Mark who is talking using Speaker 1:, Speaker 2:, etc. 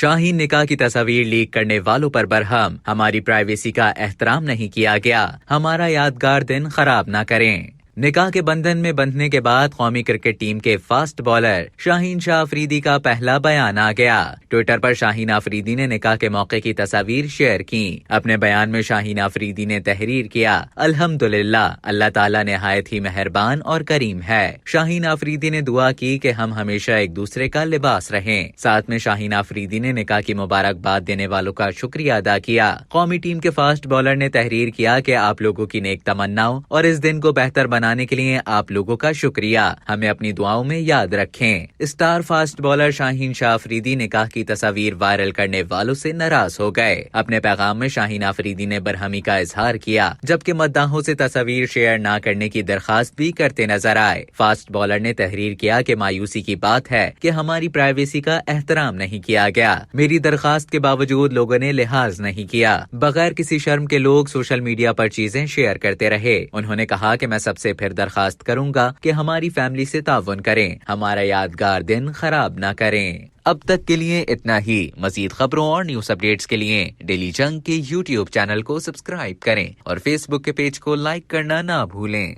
Speaker 1: شاہین نکاح کی تصاویر لیک کرنے والوں پر برہم، ہماری پرائیویسی کا احترام نہیں کیا گیا، ہمارا یادگار دن خراب نہ کریں۔ نکاح کے بندھن میں بندھنے کے بعد قومی کرکٹ ٹیم کے فاسٹ بالر شاہین شاہ آفریدی کا پہلا بیان آ گیا۔ ٹوئٹر پر شاہین آفریدی نے نکاح کے موقع کی تصاویر شیئر کی۔ اپنے بیان میں شاہین آفریدی نے تحریر کیا، الحمدللہ، اللہ تعالیٰ نہایت ہی مہربان اور کریم ہے۔ شاہین آفریدی نے دعا کی کہ ہم ہمیشہ ایک دوسرے کا لباس رہیں۔ ساتھ میں شاہین آفریدی نے نکاح کی مبارکباد دینے والوں کا شکریہ ادا کیا۔ قومی ٹیم کے فاسٹ بالر نے تحریر کیا کہ آپ لوگوں کی نیک تمناؤں اور اس دن کو بہتر بنانے کے لیے آپ لوگوں کا شکریہ، ہمیں اپنی دعاؤں میں یاد رکھیں۔ اسٹار فاسٹ بالر شاہین شاہ آفریدی نکاح کی تصاویر وائرل کرنے والوں سے ناراض ہو گئے۔ اپنے پیغام میں شاہین آفریدی نے برہمی کا اظہار کیا، جبکہ مداحوں سے تصاویر شیئر نہ کرنے کی درخواست بھی کرتے نظر آئے۔ فاسٹ بالر نے تحریر کیا کہ مایوسی کی بات ہے کہ ہماری پرائیویسی کا احترام نہیں کیا گیا، میری درخواست کے باوجود لوگوں نے لحاظ نہیں کیا، بغیر کسی شرم کے لوگ سوشل میڈیا پر چیزیں شیئر کرتے رہے۔ انہوں نے کہا کہ میں سب سے پھر درخواست کروں گا کہ ہماری فیملی سے تعاون کریں، ہمارا یادگار دن خراب نہ کریں۔ اب تک کے لیے اتنا ہی۔ مزید خبروں اور نیوز اپڈیٹس کے لیے ڈیلی جنگ کے یوٹیوب چینل کو سبسکرائب کریں اور فیس بک کے پیج کو لائک کرنا نہ بھولیں۔